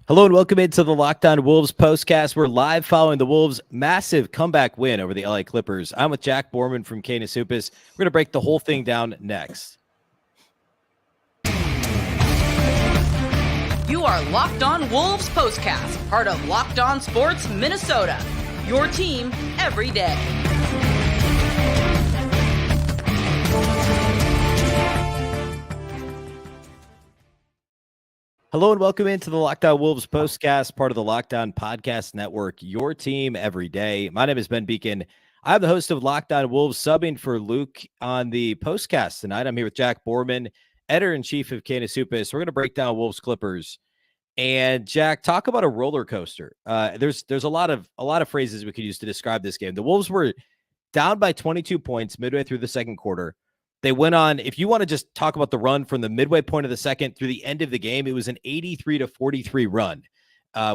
Hello and welcome into the Locked On Wolves postcast. We're live following the Wolves' massive comeback win over the LA Clippers. I'm with Jack Borman from Supis. We're going to break the whole thing down next. You are Locked On Wolves postcast, part of Locked On Sports Minnesota. Your team every day. Hello and welcome into the Locked On Wolves postcast, part of the Locked On Podcast Network, your team every day. My name is Beecken. I'm the host of Locked On Wolves, subbing for Luke on the postcast tonight. I'm here with Jack Borman, editor-in-chief of Supis. We're going to break down Wolves Clippers. And Jack, talk about a roller coaster. There's a lot of phrases we could use to describe this game. The Wolves were down by 22 points midway through the second quarter. They went on, if you want to just talk about the run from the midway point of the second through the end of the game, it was an 83-43 run,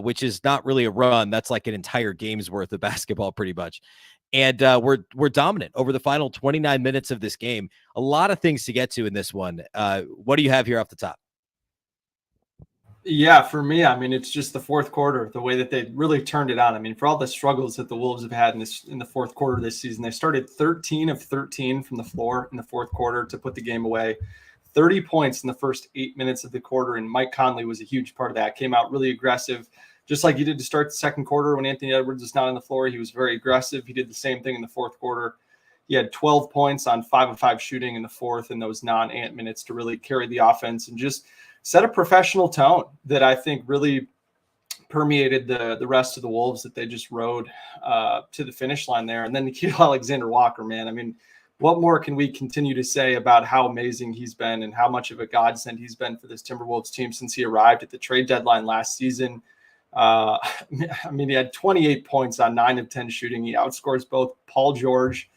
which is not really a run. That's like an entire game's worth of basketball pretty much. And we're dominant over the final 29 minutes of this game. A lot of things to get to in this one. What do you have here off the top? Yeah, for me, I mean, it's just the fourth quarter, the way that they really turned it on. I mean, for all the struggles that the Wolves have had in the fourth quarter this season, they started 13 of 13 from the floor in the fourth quarter to put the game away. 30 points in the first 8 minutes of the quarter, and Mike Conley was a huge part of that. Came out really aggressive, just like he did to start the second quarter when Anthony Edwards was not on the floor. He was very aggressive. He did the same thing in the fourth quarter. He had 12 points on 5 of 5 shooting in the fourth in those non-Ant minutes to really carry the offense and just set a professional tone that I think really permeated the rest of the Wolves, that they just rode to the finish line there. And then Nickeil Alexander-Walker, man, I mean, what more can we continue to say about how amazing he's been and how much of a godsend he's been for this Timberwolves team since he arrived at the trade deadline last season? I mean, he had 28 points on 9 of 10 shooting. He outscores both Paul George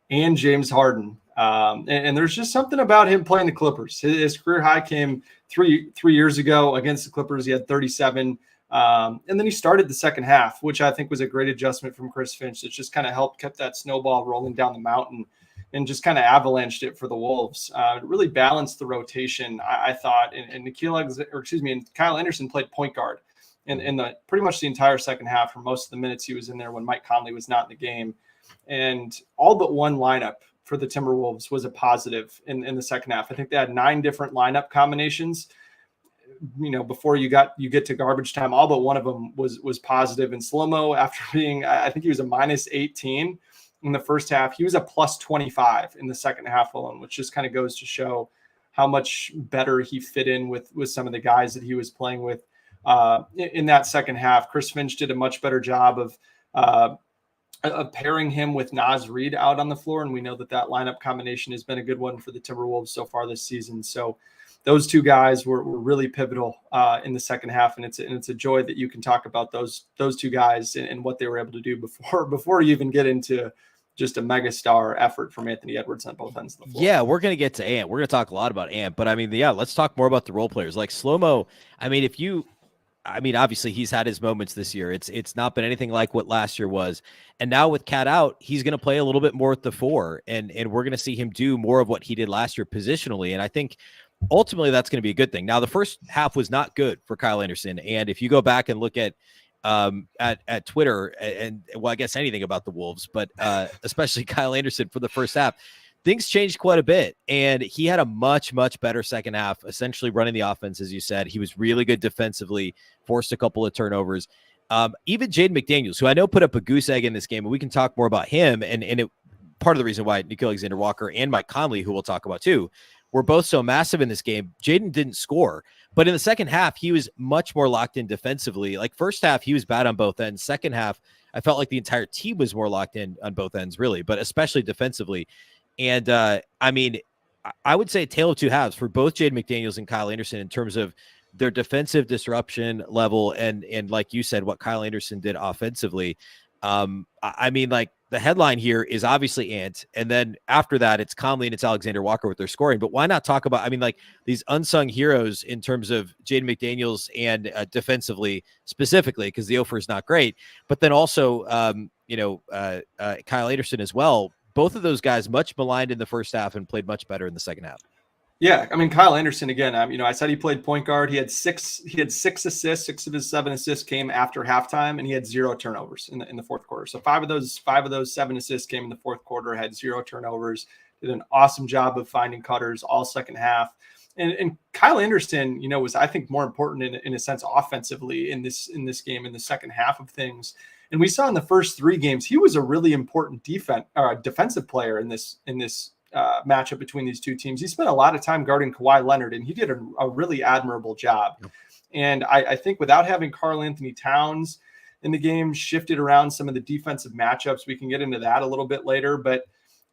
and James Harden. And there's just something about him playing the Clippers. His career high came three years ago against the Clippers. He had 37. And then he started the second half, which I think was a great adjustment from Chris Finch. It just kind of kept that snowball rolling down the mountain and just kind of avalanched it for the Wolves. It really balanced the rotation, I thought. And Kyle Anderson played point guard in the pretty much the entire second half for most of the minutes he was in there when Mike Conley was not in the game. And all but one lineup for the Timberwolves was a positive in the second half. I think they had 9 different lineup combinations. You know, before you get to garbage time, all but one of them was positive. And Slow-Mo, after being, I think he was a minus 18 in the first half, he was a plus 25 in the second half alone, which just kind of goes to show how much better he fit in with some of the guys that he was playing with in that second half. Chris Finch did a much better job of pairing him with Naz Reid out on the floor. And we know that lineup combination has been a good one for the Timberwolves so far this season. So those two guys were really pivotal in the second half. And it's a joy that you can talk about those two guys and what they were able to do before you even get into just a megastar effort from Anthony Edwards on both ends of the floor. Yeah, we're going to get to Ant. We're going to talk a lot about Ant, but I mean, yeah, let's talk more about the role players like Slow-Mo. I mean, obviously he's had his moments this year. It's not been anything like what last year was. And now with Cat out, he's going to play a little bit more at the 4, and we're going to see him do more of what he did last year positionally. And I think ultimately that's going to be a good thing. Now, the first half was not good for Kyle Anderson. And if you go back and look at Twitter and well, I guess anything about the Wolves, but especially Kyle Anderson for the first half, things changed quite a bit, and he had a much, much better second half, essentially running the offense, as you said. He was really good defensively, forced a couple of turnovers. Even Jaden McDaniels, who I know put up a goose egg in this game, and we can talk more about him, and part of the reason why Nickeil Alexander-Walker and Mike Conley, who we'll talk about too, were both so massive in this game. Jaden didn't score, but in the second half, he was much more locked in defensively. Like first half, he was bad on both ends. Second half, I felt like the entire team was more locked in on both ends, really, but especially defensively. And I mean, I would say a tale of two halves for both Jaden McDaniels and Kyle Anderson in terms of their defensive disruption level and like you said, what Kyle Anderson did offensively. I mean, like the headline here is obviously Ant, and then after that, it's Conley and it's Alexander Walker with their scoring. But why not talk about, I mean, like these unsung heroes in terms of Jaden McDaniels and defensively specifically, because the offer is not great, but then also, Kyle Anderson as well. Both of those guys much maligned in the first half and played much better in the second half. Yeah, I mean Kyle Anderson again. I said he played point guard. He had six assists. 6 of his 7 assists came after halftime, and he had 0 turnovers in the fourth quarter. So five of those 7 assists came in the fourth quarter. Had 0 turnovers. Did an awesome job of finding cutters all second half. And Kyle Anderson, was I think more important in a sense offensively in this game in the second half of things. And we saw in the first 3 games he was a really important defensive player in this matchup between these two teams. He spent a lot of time guarding Kawhi Leonard, and he did a really admirable job. Yep. And I think without having Karl Anthony Towns in the game, shifted around some of the defensive matchups. We can get into that a little bit later, but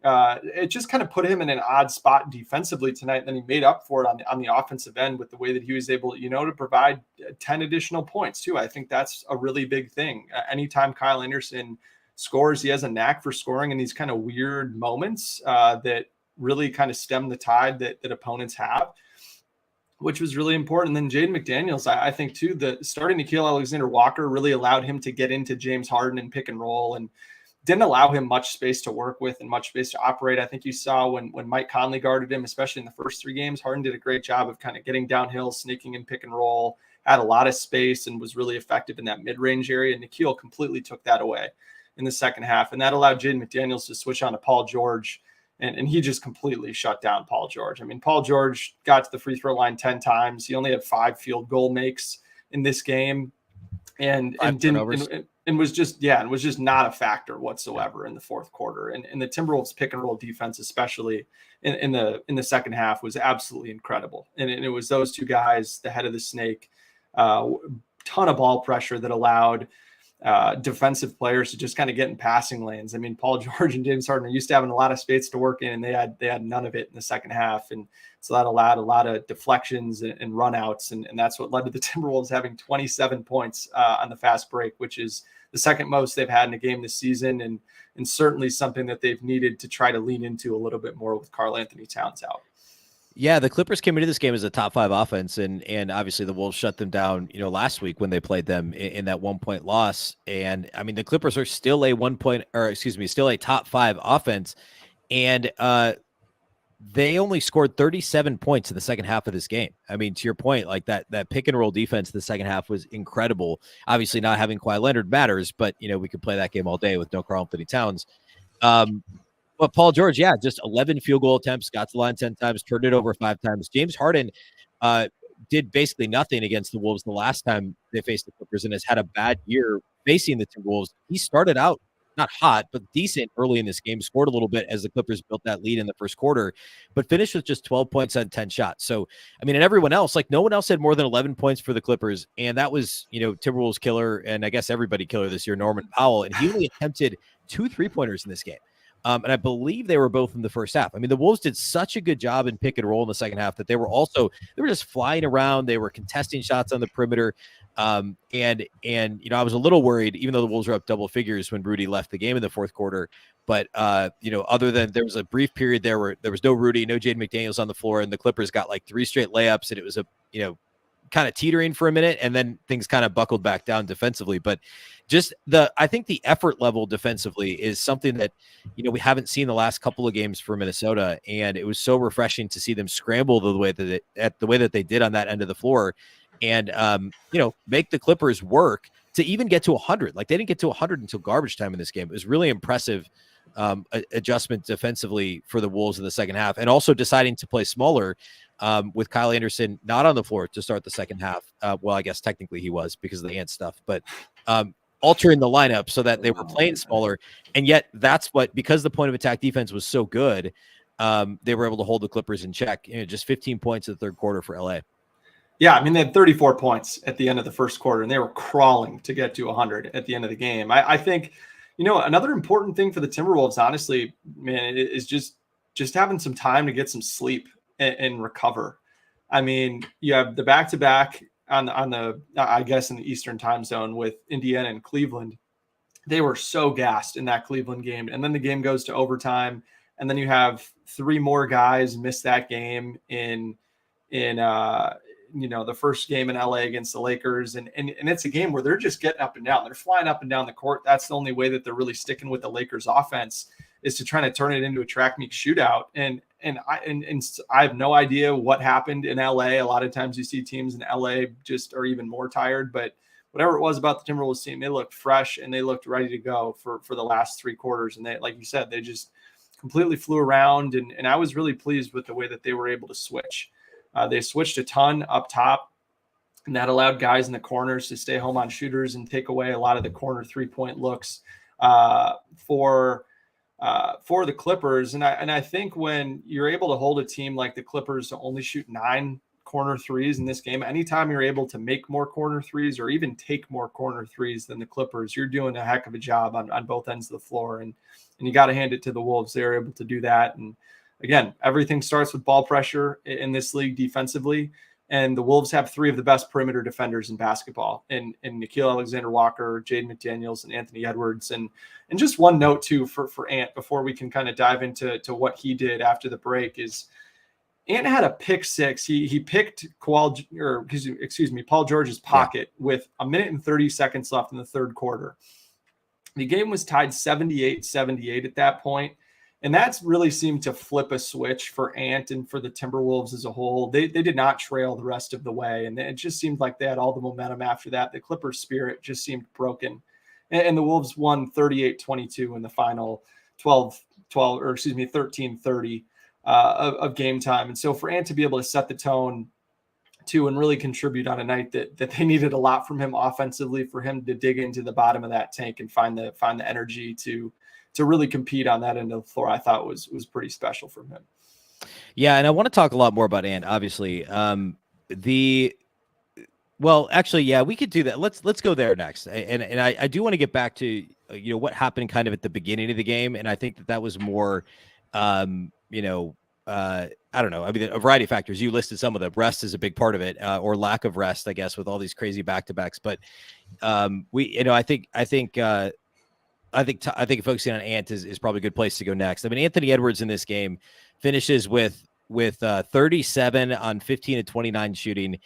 it just kind of put him in an odd spot defensively tonight. And then he made up for it on the offensive end with the way that he was able, to provide 10 additional points too. I think that's a really big thing. Anytime Kyle Anderson scores, he has a knack for scoring in these kind of weird moments that really kind of stem the tide that opponents have, which was really important. And then Jaden McDaniels, I think too, the starting Nickeil Alexander-Walker really allowed him to get into James Harden and pick and roll, and didn't allow him much space to work with and much space to operate. I think you saw when Mike Conley guarded him, especially in the first 3 games, Harden did a great job of kind of getting downhill, sneaking in pick and roll, had a lot of space, and was really effective in that mid-range area. And Nickeil completely took that away in the second half. And that allowed Jaden McDaniels to switch on to Paul George. And he just completely shut down Paul George. I mean, Paul George got to the free throw line 10 times. He only had 5 field goal makes in this game. And was just not a factor whatsoever in the fourth quarter. And the Timberwolves pick and roll defense, especially in the second half, was absolutely incredible. And it was those 2 guys, the head of the snake, ton of ball pressure that allowed defensive players to just kind of get in passing lanes. I mean, Paul George and James Harden are used to having a lot of space to work in, and they had none of it in the second half. And so that allowed a lot of deflections and runouts. And that's what led to the Timberwolves having 27 points on the fast break, which is the second most they've had in a game this season. And certainly something that they've needed to try to lean into a little bit more with Karl Anthony Towns out. Yeah, the Clippers came into this game as a top 5 offense, and obviously the Wolves shut them down, last week when they played them in that 1-point loss. And I mean, the Clippers are still still a top 5 offense, and they only scored 37 points in the second half of this game. I mean, to your point, like that pick and roll defense in the second half was incredible. Obviously, not having Kawhi Leonard matters, but we could play that game all day with no Karl Anthony Towns. But Paul George, just 11 field goal attempts, got to the line 10 times, turned it over 5 times. James Harden did basically nothing against the Wolves the last time they faced the Clippers, and has had a bad year facing the Timberwolves. He started out not hot, but decent early in this game, scored a little bit as the Clippers built that lead in the first quarter, but finished with just 12 points on 10 shots. So, I mean, and everyone else, like no one else had more than 11 points for the Clippers. And that was, Timberwolves killer, and I guess everybody killer this year, Norman Powell. And he only attempted 2 3-pointers in this game. And I believe they were both in the first half. I mean, the Wolves did such a good job in pick and roll in the second half that they were just flying around. They were contesting shots on the perimeter. And I was a little worried, even though the Wolves were up double figures when Rudy left the game in the fourth quarter. But, other than there was a brief period there where there was no Rudy, no Jaden McDaniels on the floor, and the Clippers got like 3 straight layups, and it was kind of teetering for a minute, and then things kind of buckled back down defensively. But just I think the effort level defensively is something that, we haven't seen the last couple of games for Minnesota. And it was so refreshing to see them scramble the way that they did on that end of the floor, and, make the Clippers work to even get to 100. Like they didn't get to 100 until garbage time in this game. It was really impressive adjustment defensively for the Wolves in the second half, and also deciding to play smaller with Kyle Anderson not on the floor to start the second half. Well, I guess technically he was because of the Ant stuff, but altering the lineup so that they were playing smaller. And yet because the point of attack defense was so good, they were able to hold the Clippers in check. Just 15 points in the third quarter for LA. Yeah, I mean, they had 34 points at the end of the first quarter, and they were crawling to get to 100 at the end of the game. I think, another important thing for the Timberwolves, honestly, man, is just having some time to get some sleep and recover. I mean, you have the back-to-back on the I guess in the Eastern time zone with Indiana and Cleveland. They were so gassed in that Cleveland game, and then the game goes to overtime, and then you have 3 more guys miss that game in the first game in LA against the Lakers. And it's a game where they're just getting up and down. They're flying up and down the court. That's the only way that they're really sticking with the Lakers offense, is to try to turn it into a track meet shootout. And And I have no idea what happened in LA. A lot of times you see teams in LA just are even more tired, but whatever it was about the Timberwolves team, they looked fresh and they looked ready to go for the last 3 quarters. And they, like you said, they just completely flew around. And I was really pleased with the way that they were able to switch. They switched a ton up top, and that allowed guys in the corners to stay home on shooters and take away a lot of the corner 3-point looks for the Clippers. And I think when you're able to hold a team like the Clippers to only shoot 9 corner threes in this game, anytime you're able to make more corner threes or even take more corner threes than the Clippers, you're doing a heck of a job on both ends of the floor. And you got to hand it to the Wolves. They're able to do that. And again, everything starts with ball pressure in this league defensively. And the Wolves have 3 of the best perimeter defenders in basketball, in Nickeil Alexander-Walker, Jaden McDaniels, and Anthony Edwards. And just one note too for Ant before we can kind of dive into what he did after the break is Ant had a pick 6. He picked Paul George's pocket with 1 minute and 30 seconds left in the 3rd quarter. The game was tied 78-78 at that point. And that's really seemed to flip a switch for Ant and for the Timberwolves as a whole. They did not trail the rest of the way. And it just seemed like they had all the momentum after that. The Clippers' spirit just seemed broken. And the Wolves won 38-22 in the final 13-30 of game time. And so for Ant to be able to set the tone too and really contribute on a night that they needed a lot from him offensively, for him to dig into the bottom of that tank and find the energy to really compete on that end of the floor, I thought was pretty special from him. Yeah, and I want to talk a lot more about Ant, obviously. Actually, yeah, we could do that. Let's go there next. And I do want to get back to what happened kind of at the beginning of the game, and I think that was more I don't know. I mean, a variety of factors. You listed some of them. Rest is a big part of it, or lack of rest, I guess, with all these crazy back-to-backs. But I think focusing on Ant is probably a good place to go next. I mean, Anthony Edwards in this game finishes with 37 on 15 of 29 shooting,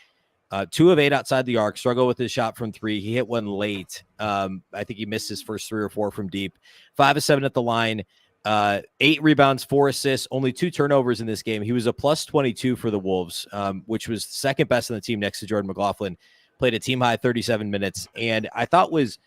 2 of 8 outside the arc, struggled with his shot from 3. He hit one late. I think he missed his first 3 or 4 from deep. 5 of 7 at the line, 8 rebounds, 4 assists, only 2 turnovers in this game. He was a plus 22 for the Wolves, which was second best on the team next to Jordan McLaughlin. Played a team high 37 minutes, and I thought was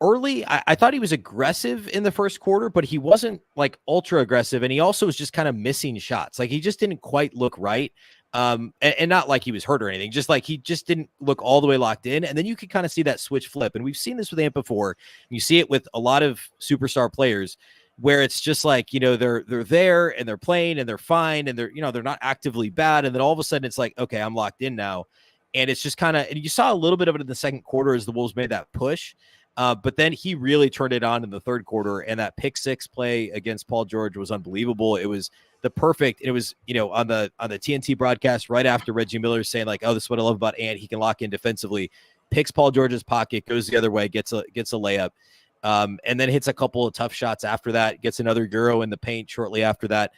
early. I thought he was aggressive in the first quarter, but he wasn't like ultra aggressive, and he also was just kind of missing shots. Like he just didn't quite look right. And not like he was hurt or anything, just like he just didn't look all the way locked in. And then you could kind of see that switch flip. And we've seen this with Ant before. You see it with a lot of superstar players where it's just like, they're there and they're playing and they're fine and they're not actively bad. And then all of a sudden it's like, okay, I'm locked in now. And it's just kind of, and you saw a little bit of it in the second quarter as the Wolves made that push. But then he really turned it on in the 3rd quarter, and that pick 6 play against Paul George was unbelievable. It was the perfect. It was, on the TNT broadcast right after Reggie Miller saying like, "Oh, this is what I love about Ant. He can lock in defensively." Picks Paul George's pocket, goes the other way, gets a layup, and then hits a couple of tough shots after that. Gets another Euro in the paint shortly after that.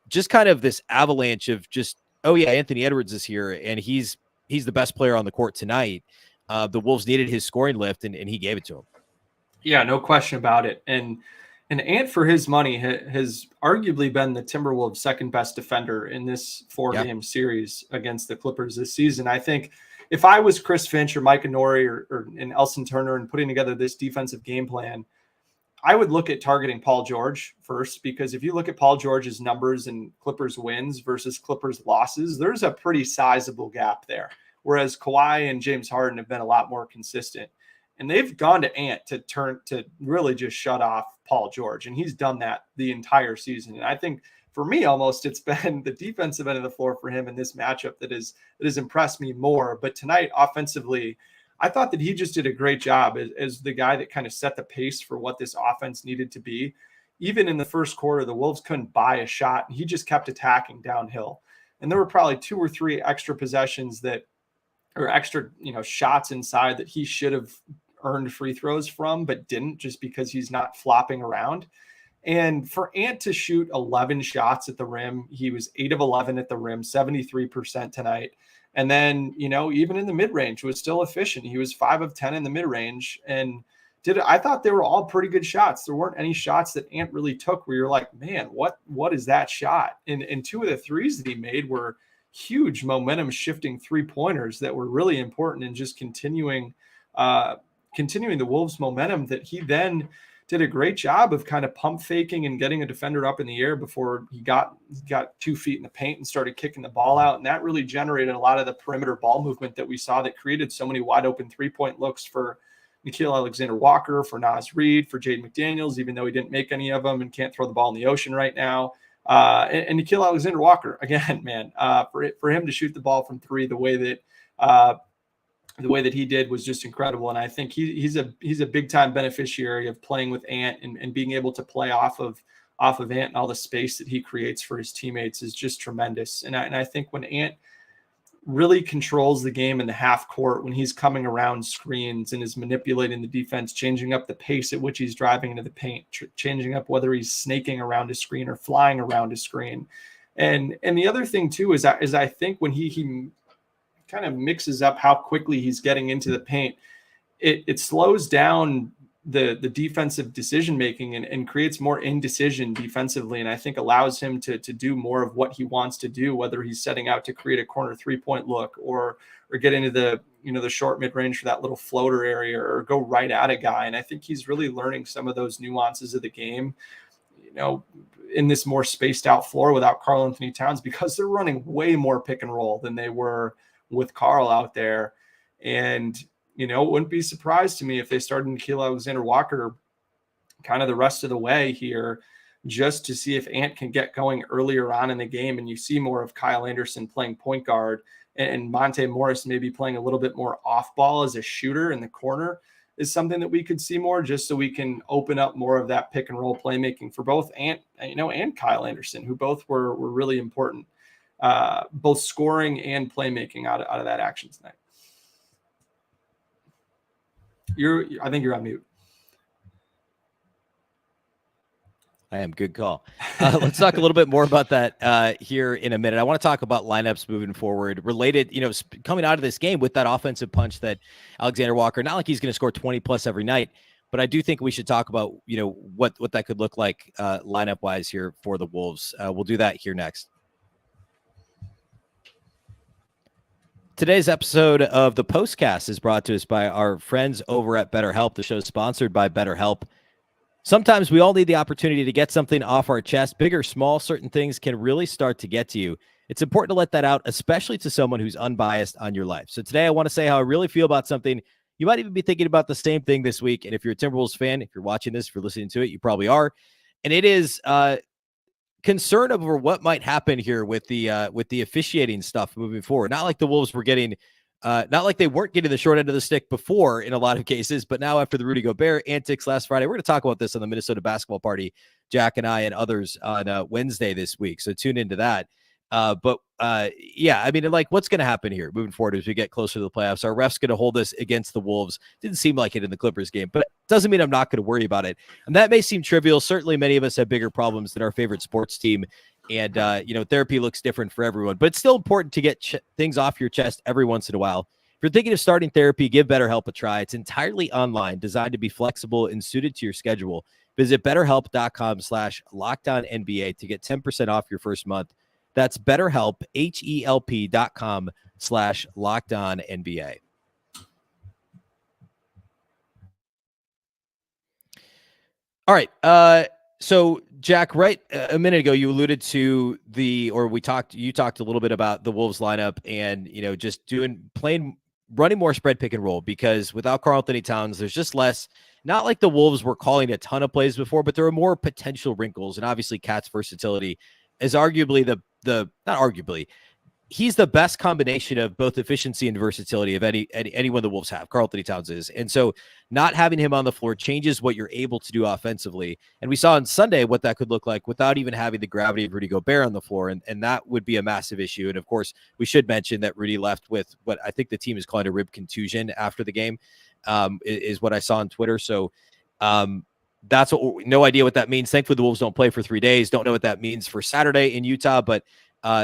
Just kind of this avalanche of just, oh yeah, Anthony Edwards is here, and he's the best player on the court tonight. The Wolves needed his scoring lift, and he gave it to him. Yeah, no question about it. And Ant, for his money, has arguably been the Timberwolves' second best defender in this 4-game series against the Clippers this season. I think if I was Chris Finch or Mike Inori or Elson Turner and putting together this defensive game plan, I would look at targeting Paul George first, because if you look at Paul George's numbers and Clippers wins versus Clippers losses, there's a pretty sizable gap there. Whereas Kawhi and James Harden have been a lot more consistent. And they've gone to Ant to really just shut off Paul George. And he's done that the entire season. And I think for me, almost it's been the defensive end of the floor for him in this matchup that has impressed me more. But tonight, offensively, I thought that he just did a great job as the guy that kind of set the pace for what this offense needed to be. Even in the first quarter, the Wolves couldn't buy a shot, and he just kept attacking downhill. And there were probably 2 or 3 extra possessions or extra, shots inside that he should have earned free throws from, but didn't, just because he's not flopping around. And for Ant to shoot 11 shots at the rim, he was 8 of 11 at the rim, 73% tonight. And then, even in the mid-range was still efficient. He was 5 of 10 in the mid-range. And I thought they were all pretty good shots. There weren't any shots that Ant really took where you're like, man, what is that shot? And two of the threes that he made were huge momentum shifting 3-pointers that were really important in just continuing the Wolves momentum that he then did a great job of kind of pump faking and getting a defender up in the air before he got 2 feet in the paint and started kicking the ball out. And that really generated a lot of the perimeter ball movement that we saw that created so many wide open 3-point looks for Nickeil Alexander-Walker, for Naz Reid, for Jaden McDaniels, even though he didn't make any of them and can't throw the ball in the ocean right now. And Nickeil Alexander-Walker, again, man, for him to shoot the ball from 3 the way that he did was just incredible. And I think he's a big time beneficiary of playing with Ant and being able to play off of Ant, and all the space that he creates for his teammates is just tremendous. And I think when Ant really controls the game in the half court, when he's coming around screens and is manipulating the defense, changing up the pace at which he's driving into the paint, changing up whether he's snaking around a screen or flying around a screen. And the other thing too is I think when he kind of mixes up how quickly he's getting into the paint, it slows down the defensive decision making and creates more indecision defensively, and I think allows him to do more of what he wants to do, whether he's setting out to create a corner 3-point look or get into the short mid-range for that little floater area or go right at a guy. And I think he's really learning some of those nuances of the game, in this more spaced out floor without Karl Anthony Towns, because they're running way more pick and roll than they were with Karl out there. And, it wouldn't be surprised to me if they started Nickeil Alexander-Walker kind of the rest of the way here, just to see if Ant can get going earlier on in the game. And you see more of Kyle Anderson playing point guard and Monte Morris maybe playing a little bit more off ball as a shooter in the corner is something that we could see more, just so we can open up more of that pick and roll playmaking for both Ant, and Kyle Anderson, who both were really important, both scoring and playmaking out of that action tonight. I think you're on mute. I am. Good call. Let's talk a little bit more about that here in a minute. I want to talk about lineups moving forward related, coming out of this game with that offensive punch that Alexander Walker, not like he's going to score 20 plus every night, but I do think we should talk about, what that could look like lineup wise here for the Wolves. We'll do that here next. Today's episode of the POSTCAST is brought to us by our friends over at BetterHelp. The show is sponsored by BetterHelp. Sometimes we all need the opportunity to get something off our chest. Big or small, certain things can really start to get to you. It's important to let that out, especially to someone who's unbiased on your life. So today I want to say how I really feel about something. You might even be thinking about the same thing this week. And if you're a Timberwolves fan, if you're watching this, if you're listening to it, you probably are. And it is concern over what might happen here with the officiating stuff moving forward. Not like the Wolves were getting, not like they weren't getting the short end of the stick before in a lot of cases, but now after the Rudy Gobert antics last Friday, we're going to talk about this on the Minnesota Basketball Party, Jack and I and others on Wednesday this week. So tune into that. Yeah, I mean, like, what's going to happen here moving forward as we get closer to the playoffs? Are refs going to hold us against the Wolves? Didn't seem like it in the Clippers game, but doesn't mean I'm not going to worry about it. And that may seem trivial. Certainly many of us have bigger problems than our favorite sports team. And, therapy looks different for everyone, but it's still important to get things off your chest every once in a while. If you're thinking of starting therapy, give BetterHelp a try. It's entirely online, designed to be flexible and suited to your schedule. Visit BetterHelp.com/LockedOnNBA to get 10% off your first month. That's BetterHelp, HELP.com/LockedOnNBA. All right. So Jack, right a minute ago, you alluded to you talked a little bit about the Wolves lineup and, just running more spread pick and roll, because without Karl Anthony Towns, there's just less, not like the Wolves were calling a ton of plays before, but there are more potential wrinkles. And obviously Cat's versatility is arguably he's the best combination of both efficiency and versatility of anyone the Wolves have. Karl Anthony Towns is. And so not having him on the floor changes what you're able to do offensively. And we saw on Sunday what that could look like without even having the gravity of Rudy Gobert on the floor. And that would be a massive issue. And of course, we should mention that Rudy left with what I think the team is calling a rib contusion after the game, is what I saw on Twitter. So, that's no idea what that means. Thankfully, the Wolves don't play for 3 days. Don't know what that means for Saturday in Utah, but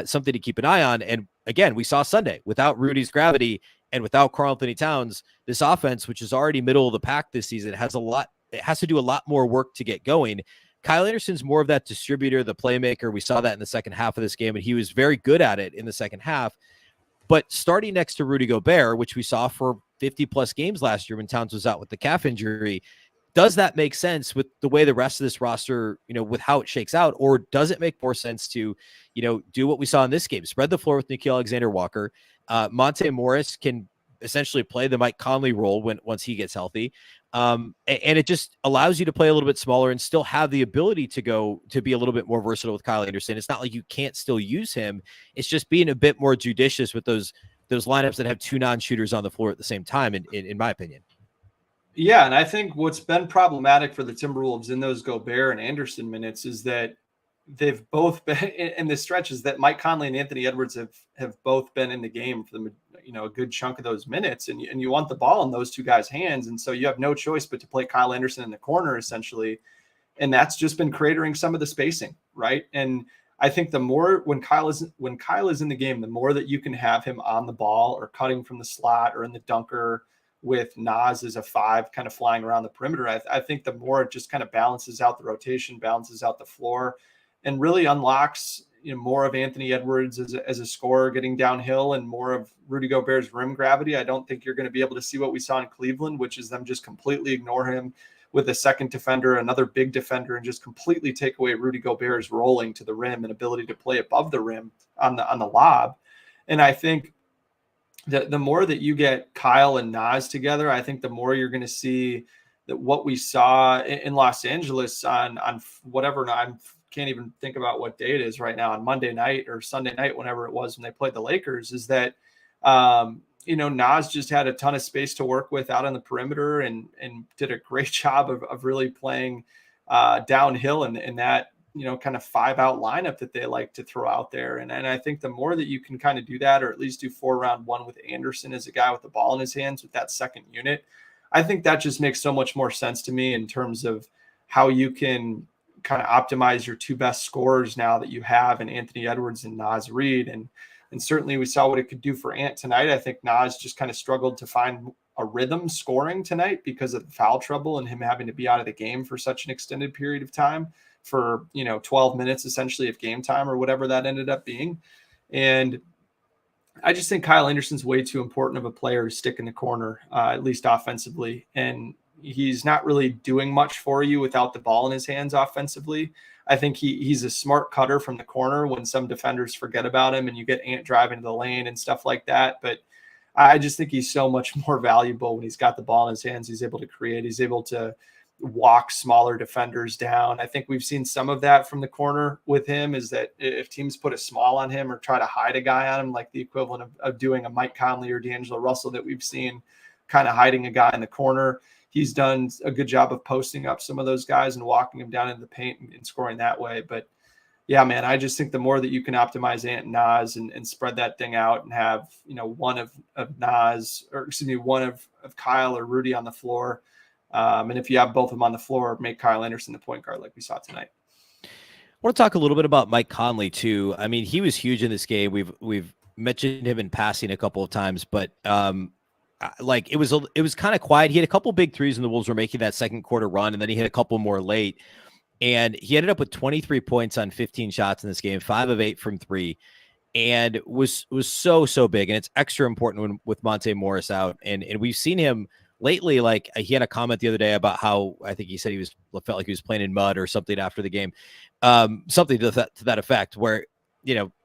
something to keep an eye on. And again, we saw Sunday without Rudy's gravity, And without Karl Anthony Towns, this offense, which is already middle of the pack this season, it has to do a lot more work to get going. Kyle Anderson's more of that distributor, the playmaker. We saw that in the second half of this game, and he was very good at it in the second half. But starting next to Rudy Gobert, which we saw for 50-plus games last year when Towns was out with the calf injury, does that make sense with the way the rest of this roster, with how it shakes out? Or does it make more sense to, do what we saw in this game? Spread the floor with Nickeil Alexander-Walker. Monte Morris can essentially play the Mike Conley role once he gets healthy. And it just allows you to play a little bit smaller and still have the ability to be a little bit more versatile with Kyle Anderson. It's not like you can't still use him. It's just being a bit more judicious with those lineups that have two non-shooters on the floor at the same time, in my opinion. Yeah, and I think what's been problematic for the Timberwolves in those Gobert and Anderson minutes is that they've both been in the stretches that Mike Conley and Anthony Edwards have both been in the game for a good chunk of those minutes, and you want the ball in those two guys' hands, and so you have no choice but to play Kyle Anderson in the corner essentially, and that's just been cratering some of the spacing, right? And I think the more when Kyle is in the game, the more that you can have him on the ball or cutting from the slot or in the dunker with Nas as a 5 kind of flying around the perimeter, I think the more it just kind of balances out the rotation, balances out the floor, and really unlocks more of Anthony Edwards as a scorer getting downhill and more of Rudy Gobert's rim gravity. I don't think you're going to be able to see what we saw in Cleveland, which is them just completely ignore him with a second defender, another big defender, and just completely take away Rudy Gobert's rolling to the rim and ability to play above the rim on the lob. And I think the more that you get Kyle and Nas together, I think the more you're going to see that what we saw in Los Angeles on whatever, I can't even think about what day it is right now, on Monday night or Sunday night, whenever it was when they played the Lakers, is that, Nas just had a ton of space to work with out on the perimeter and did a great job of really playing downhill in that, kind of 5-out lineup that they like to throw out there. And I think the more that you can kind of do that, or at least do 4-round-1 with Anderson as a guy with the ball in his hands with that second unit, I think that just makes so much more sense to me in terms of how you can kind of optimize your two best scorers now that you have in Anthony Edwards and Naz Reid. And certainly we saw what it could do for Ant tonight. I think Naz just kind of struggled to find a rhythm scoring tonight because of the foul trouble and him having to be out of the game for such an extended period of time, for 12 minutes essentially of game time or whatever that ended up being. And I just think Kyle Anderson's way too important of a player to stick in the corner, at least offensively. And he's not really doing much for you without the ball in his hands offensively. I think he's a smart cutter from the corner when some defenders forget about him and you get Ant driving to the lane and stuff like that. But I just think he's so much more valuable when he's got the ball in his hands. He's able to create, he's able to walk smaller defenders down. I think we've seen some of that from the corner with him, is that if teams put a small on him or try to hide a guy on him, like the equivalent of doing a Mike Conley or D'Angelo Russell that we've seen, kind of hiding a guy in the corner, he's done a good job of posting up some of those guys and walking them down into the paint and scoring that way. But yeah, man, I just think the more that you can optimize Ant and Nas and spread that thing out and have, one of Nas, or excuse me, one of Kyle or Rudy on the floor. And if you have both of them on the floor, make Kyle Anderson the point guard like we saw tonight. I want to talk a little bit about Mike Conley too. I mean, he was huge in this game. We've mentioned him in passing a couple of times, but it was kind of quiet. He had a couple big threes when the Wolves were making that second quarter run, and then he hit a couple more late. And he ended up with 23 points on 15 shots in this game, 5 of 8 from 3, and was so big. And it's extra important with Monte Morris out. And we've seen him lately. Like, he had a comment the other day about how, I think he said felt like he was playing in mud or something after the game, something to that effect, where,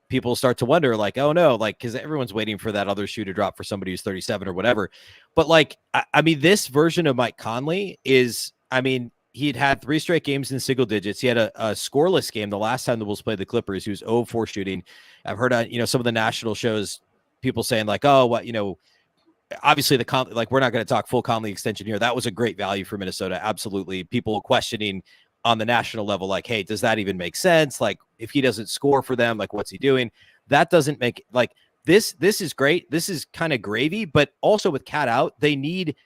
people start to wonder, like, oh no, like, because everyone's waiting for that other shoe to drop for somebody who's 37 or whatever. But like, I mean, this version of Mike Conley is, I mean, he'd had 3 straight games in single digits. He had a scoreless game the last time the Wolves played the Clippers. He was 0-4 shooting. I've heard on, some of the national shows, people saying like, oh, what, obviously we're not going to talk full Conley extension here. That was a great value for Minnesota. Absolutely. People questioning on the national level, like, hey, does that even make sense? Like, if he doesn't score for them, like, what's he doing? That doesn't make, like, this is great. This is kind of gravy, but also with Cat out, they need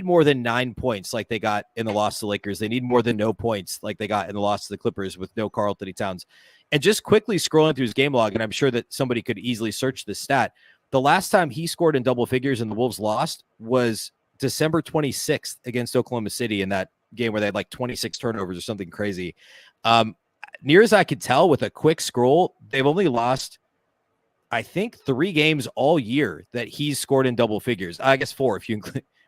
more than 9 points like they got in the loss to the Lakers. They need more than no points like they got in the loss to the Clippers with no Karl Anthony Towns. And just quickly scrolling through his game log, and I'm sure that somebody could easily search this stat, The last time he scored in double figures and the Wolves lost was December 26th against Oklahoma City in that game where they had like 26 turnovers or something crazy. Near as I could tell with a quick scroll, they've only lost, I think, 3 games all year that he's scored in double figures. I guess 4 if you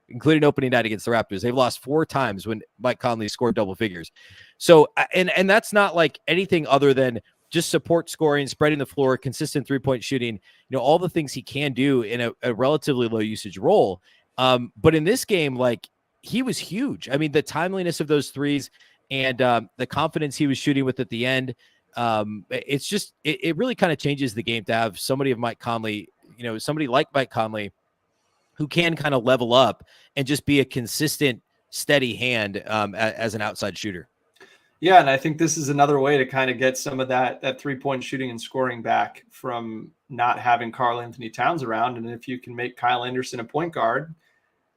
include an opening night against the Raptors. They've lost 4 times when Mike Conley scored double figures. So, and that's not like anything other than just support scoring, spreading the floor, consistent 3-point shooting, all the things he can do in a relatively low usage role. But in this game, like, he was huge. I mean, the timeliness of those threes and the confidence he was shooting with at the end, it's just, it really kind of changes the game to have somebody of Mike Conley, somebody like Mike Conley who can kind of level up and just be a consistent, steady hand as an outside shooter. Yeah, and I think this is another way to kind of get some of that 3-point shooting and scoring back from not having Karl Anthony Towns around. And if you can make Kyle Anderson a point guard,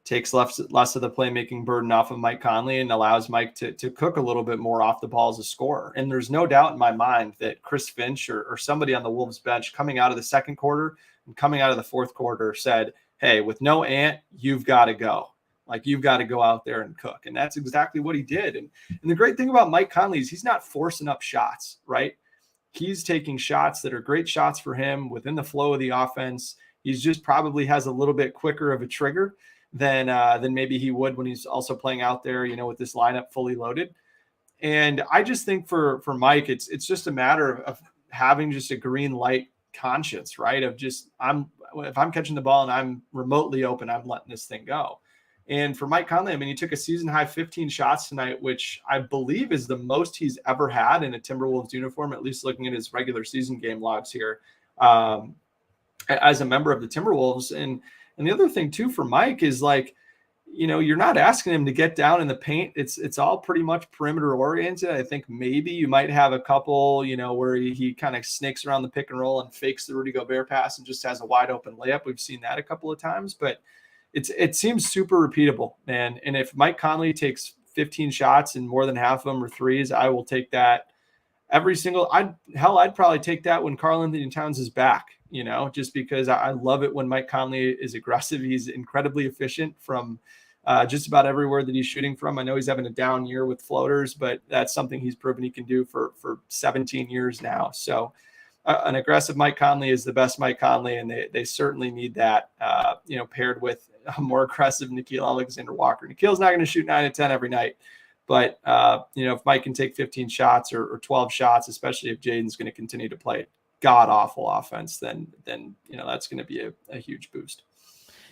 takes less of the playmaking burden off of Mike Conley and allows Mike to cook a little bit more off the ball as a scorer. And there's no doubt in my mind that Chris Finch or somebody on the Wolves bench coming out of the second quarter and coming out of the fourth quarter said, hey, with no Ant, you've got to go. Like, you've got to go out there and cook. And that's exactly what he did. And the great thing about Mike Conley is he's not forcing up shots, right? He's taking shots that are great shots for him within the flow of the offense. He's just probably has a little bit quicker of a trigger than maybe he would when he's also playing out there, with this lineup fully loaded. And I just think for Mike, it's just a matter of having just a green light conscience, right? Of just, if I'm catching the ball and I'm remotely open, I'm letting this thing go. And for Mike Conley, I mean, he took a season high 15 shots tonight, which I believe is the most he's ever had in a Timberwolves uniform, at least looking at his regular season game logs here as a member of the Timberwolves. And the other thing too for Mike is, like, you're not asking him to get down in the paint. It's all pretty much perimeter oriented. I think maybe you might have a couple, where he kind of snakes around the pick and roll and fakes the Rudy Gobert pass and just has a wide open layup. We've seen that a couple of times, but it seems super repeatable, man. And if Mike Conley takes 15 shots and more than half of them are threes, I will take that every single. I'd probably take that when Karl Anthony Towns is back, just because I love it when Mike Conley is aggressive. He's incredibly efficient from just about everywhere that he's shooting from. I know he's having a down year with floaters, but that's something he's proven he can do for 17 years now. So an aggressive Mike Conley is the best Mike Conley, and they certainly need that, paired with a more aggressive Nickeil Alexander-Walker. Nikhil's not going to shoot 9 to 10 every night, but if Mike can take 15 shots or 12 shots, especially if Jaden's going to continue to play god-awful offense, then that's going to be a huge boost.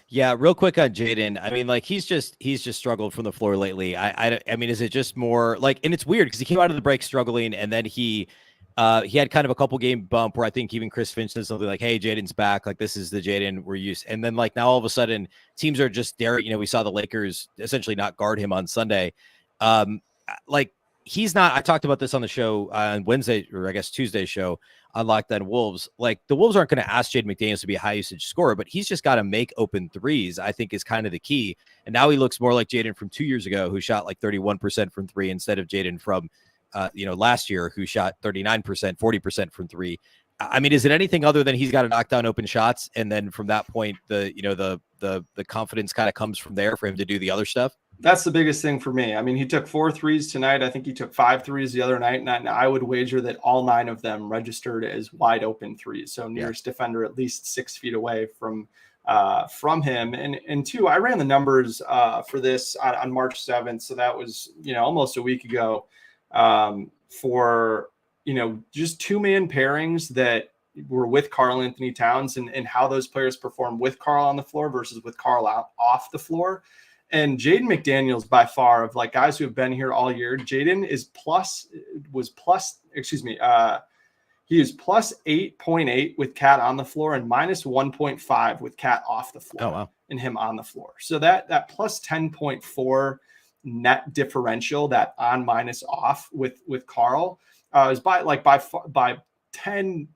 Yeah, real quick on Jaden. I mean, like, he's just struggled from the floor lately. I mean, is it just more like, and it's weird because he came out of the break struggling, and then he had kind of a couple game bump where I think even Chris Finch said something like, hey, Jaden's back. Like, this is the Jaden we're used. And then, like, now all of a sudden teams are just daring, we saw the Lakers essentially not guard him on Sunday. Like, he's not, I talked about this on the show on Wednesday, or I guess Tuesday's show on Locked On Wolves. Like, the Wolves aren't going to ask Jaden McDaniels to be a high usage scorer, but he's just got to make open threes, I think, is kind of the key. And now he looks more like Jaden from 2 years ago, who shot like 31% from 3 instead of Jaden from last year, who shot 39%, 40% from 3. I mean, is it anything other than he's got to knock down open shots, and then from that point, the confidence kind of comes from there for him to do the other stuff? That's the biggest thing for me. I mean, he took 4 threes tonight. I think he took 5 threes the other night, and I would wager that all 9 of them registered as wide open threes. So nearest defender at least 6 feet away from him. And 2, I ran the numbers for this on March 7th, so that was almost a week ago. For just 2-man pairings that were with Karl Anthony Towns and how those players perform with Karl on the floor versus with Karl off the floor. And Jaden McDaniels, by far, of like guys who have been here all year, Jaden he is plus 8.8 with Cat on the floor and minus 1.5 with Cat off the floor. Oh, wow. And him on the floor. So that plus 10.4 net differential, that on minus off with Karl is by 10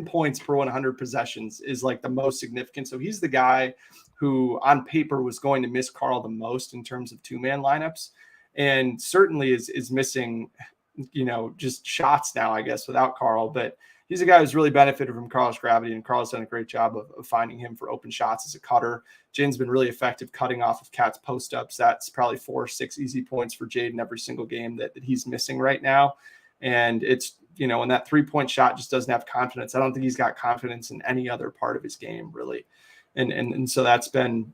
points per 100 possessions is like the most significant. So he's the guy who on paper was going to miss Karl the most in terms of 2-man lineups, and certainly is missing, just shots now, I guess, without Karl. But he's a guy who's really benefited from Carl's gravity, and Carl's done a great job of finding him for open shots as a cutter. Jaden's been really effective cutting off of Cat's post-ups. That's probably 4 or 6 easy points for Jaden every single game that he's missing right now. And it's, when that 3-point shot just doesn't have confidence, I don't think he's got confidence in any other part of his game, really. And so that's been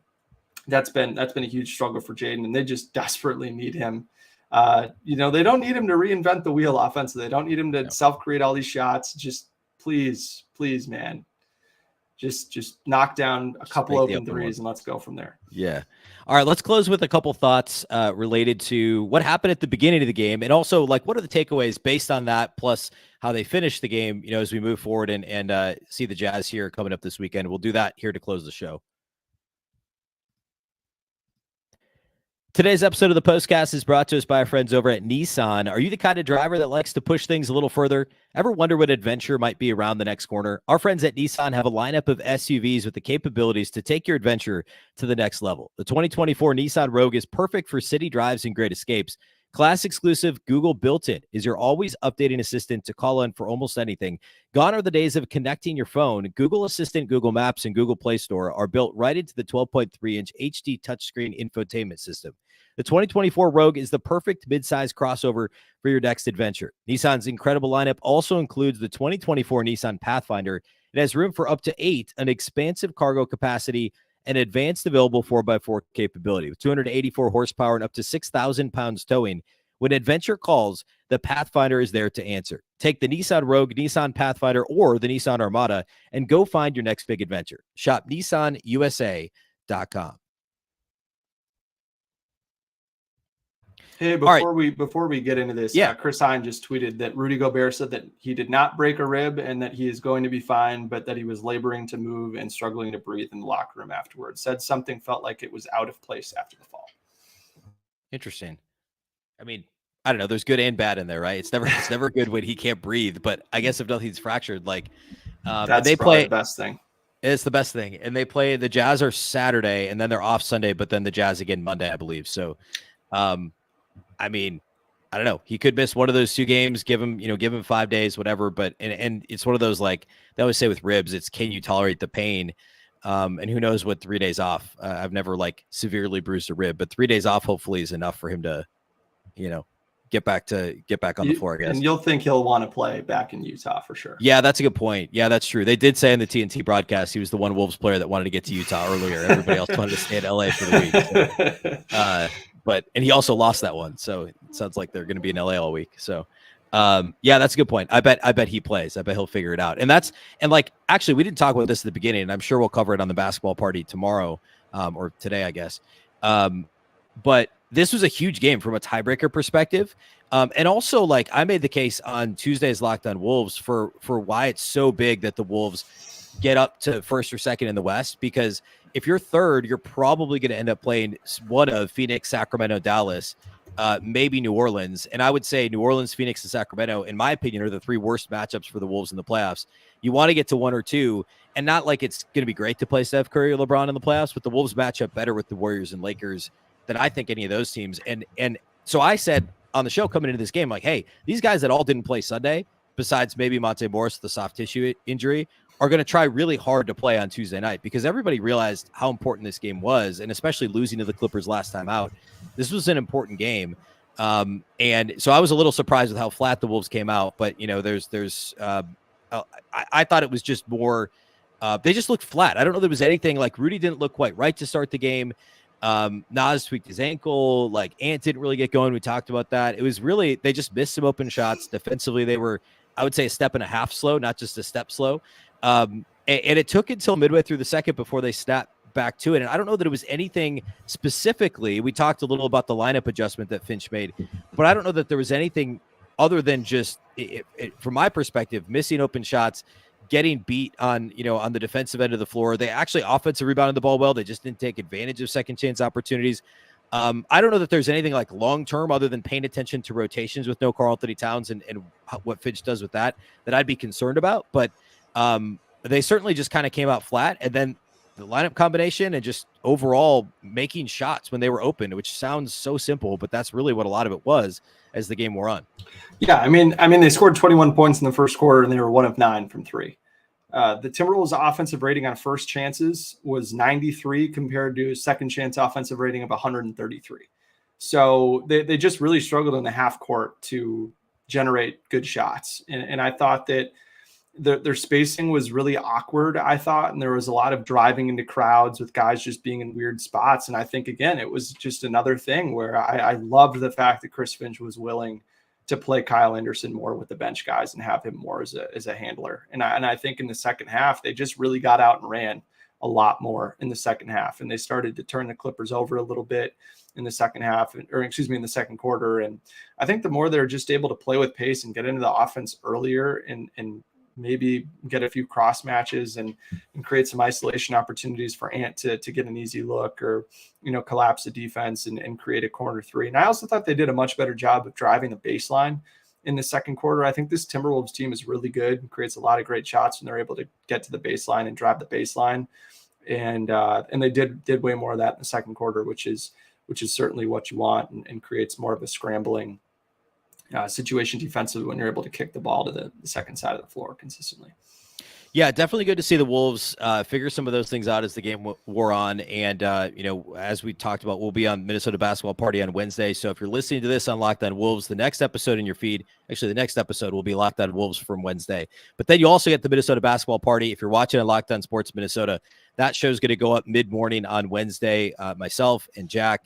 a huge struggle for Jaden, and they just desperately need him. They don't need him to reinvent the wheel offensively. They don't need him to self-create all these shots. Just please, man, just knock down a couple open threes and let's go from there. Yeah. All right, let's close with a couple thoughts related to what happened at the beginning of the game, and also what are the takeaways based on that, plus how they finished the game, as we move forward and see the Jazz here coming up this weekend. We'll do that here to close the show. Today's episode of the Postcast is brought to us by our friends over at Nissan. Are you the kind of driver that likes to push things a little further? Ever wonder what adventure might be around the next corner? Our friends at Nissan have a lineup of SUVs with the capabilities to take your adventure to the next level. The 2024 Nissan Rogue is perfect for city drives and great escapes. Class exclusive Google built-in is your always updating assistant to call in for almost anything. Gone are the days of connecting your phone. Google Assistant, Google Maps, and Google Play Store are built right into the 12.3-inch HD touchscreen infotainment system. The 2024 Rogue is the perfect midsize crossover for your next adventure. Nissan's incredible lineup also includes the 2024 Nissan Pathfinder. It has room for up to 8, an expansive cargo capacity, and advanced available 4x4 capability with 284 horsepower and up to 6,000 pounds towing. When adventure calls, the Pathfinder is there to answer. Take the Nissan Rogue, Nissan Pathfinder, or the Nissan Armada and go find your next big adventure. Shop nissanusa.com. Hey, before we get into this, Chris Hine just tweeted that Rudy Gobert said that he did not break a rib and that he is going to be fine, but that he was laboring to move and struggling to breathe in the locker room afterwards. Said something felt like it was out of place after the fall. Interesting. I mean, I don't know. There's good and bad in there, right? It's never good when he can't breathe. But I guess if nothing's fractured, that's they play the best thing. It's the best thing, and they play the Jazz are Saturday, and then they're off Sunday, but then the Jazz again Monday, I believe. So. I mean, I don't know. He could miss one of those 2 games. Give him 5 days, whatever. But and it's one of those they always say with ribs, it's can you tolerate the pain? And who knows what 3 days off. I've never severely bruised a rib, but 3 days off hopefully is enough for him to, get back on the floor, I guess. And you'll think he'll want to play back in Utah for sure. Yeah, that's a good point. Yeah, that's true. They did say in the TNT broadcast he was the one Wolves player that wanted to get to Utah earlier. Everybody else wanted to stay in LA for the week. So, and he also lost that one, so it sounds like they're going to be in LA all week. So, that's a good point. I bet he plays. I bet he'll figure it out. And actually, we didn't talk about this at the beginning, and I'm sure we'll cover it on the basketball party tomorrow, or today, I guess. But this was a huge game from a tiebreaker perspective, and also I made the case on Tuesday's Locked On Wolves for why it's so big that the Wolves get up to first or second in the West, because if you're third, you're probably going to end up playing one of Phoenix, Sacramento, Dallas, maybe New Orleans. And I would say New Orleans, Phoenix, and Sacramento, in my opinion, are the 3 worst matchups for the Wolves in the playoffs. You want to get to 1 or 2, and not like it's going to be great to play Steph Curry or LeBron in the playoffs, but the Wolves match up better with the Warriors and Lakers than I think any of those teams. And so I said on the show coming into this game, hey, these guys that all didn't play Sunday, besides maybe Monte Morris with the soft tissue injury, are going to try really hard to play on Tuesday night, because everybody realized how important this game was, and especially losing to the Clippers last time out. This was an important game. And so I was a little surprised with how flat the Wolves came out, but I thought it was just more, they just looked flat. I don't know if there was anything Rudy didn't look quite right to start the game. Nas tweaked his ankle, Ant didn't really get going. We talked about that. It was really, they just missed some open shots. Defensively, they were, I would say, a step and a half slow, not just a step slow. And it took until midway through the second before they snapped back to it. And I don't know that it was anything specifically. We talked a little about the lineup adjustment that Finch made, but I don't know that there was anything other than just, from my perspective, missing open shots, getting beat on the defensive end of the floor. They actually offensive rebounded the ball well. They just didn't take advantage of second chance opportunities. I don't know that there's anything long-term other than paying attention to rotations with no Karl Anthony Towns and what Finch does with that I'd be concerned about. But they certainly just kind of came out flat. And then the lineup combination and just overall making shots when they were open, which sounds so simple, but that's really what a lot of it was as the game wore on. Yeah, I mean, they scored 21 points in the first quarter, and they were 1 of 9 from 3. The Timberwolves' offensive rating on first chances was 93 compared to a second chance offensive rating of 133. So they just really struggled in the half court to generate good shots. And I thought that their spacing was really awkward, I thought, and there was a lot of driving into crowds with guys just being in weird spots. And I think, again, it was just another thing where I loved the fact that Chris Finch was willing to play Kyle Anderson more with the bench guys and have him more as a handler. And I think in the second half, they just really got out and ran a lot more in the second half. And they started to turn the Clippers over a little bit in the second half, in the second quarter. And I think the more they're just able to play with pace and get into the offense earlier and maybe get a few cross matches and create some isolation opportunities for Ant to get an easy look or, collapse the defense and create a corner three. And I also thought they did a much better job of driving the baseline in the second quarter. I think this Timberwolves team is really good and creates a lot of great shots when they're able to get to the baseline and drive the baseline. And they did way more of that in the second quarter, which is certainly what you want and creates more of a scrambling situation defensively when you're able to kick the ball to the second side of the floor consistently. Yeah, definitely good to see the Wolves figure some of those things out as the game wore on. And, as we talked about, we'll be on Minnesota Basketball Party on Wednesday. So if you're listening to this on Locked On Wolves, the next episode in your feed, actually the next episode will be Locked On Wolves from Wednesday. But then you also get the Minnesota Basketball Party. If you're watching on Locked On Sports Minnesota, that show is going to go up mid-morning on Wednesday. Myself and Jack,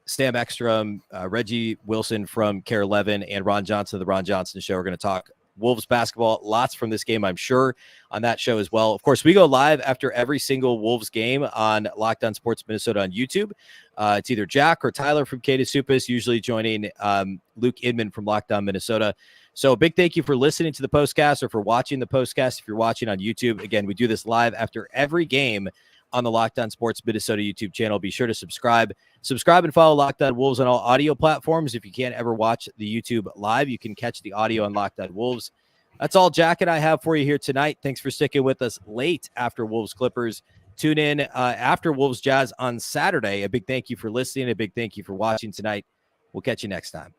Stam Ekstrom, Reggie Wilson from Care 11, and Ron Johnson of the Ron Johnson Show are going to talk Wolves basketball. Lots from this game, I'm sure, on that show as well. Of course, we go live after every single Wolves game on Locked On Sports Minnesota on YouTube. It's either Jack or Tyler from K to Supus, usually joining Luke Inman from Locked On Minnesota. So a big thank you for listening to the postcast or for watching the postcast if you're watching on YouTube. Again, we do this live after every game on the Locked On Sports Minnesota YouTube channel. Be sure to subscribe and follow Locked On Wolves on all audio platforms. If you can't ever watch the YouTube live, you can catch the audio on Locked On Wolves. That's all Jack and I have for you here tonight. Thanks for sticking with us late after Wolves Clippers. Tune in after Wolves Jazz on Saturday. A big thank you for listening. A big thank you for watching tonight. We'll catch you next time.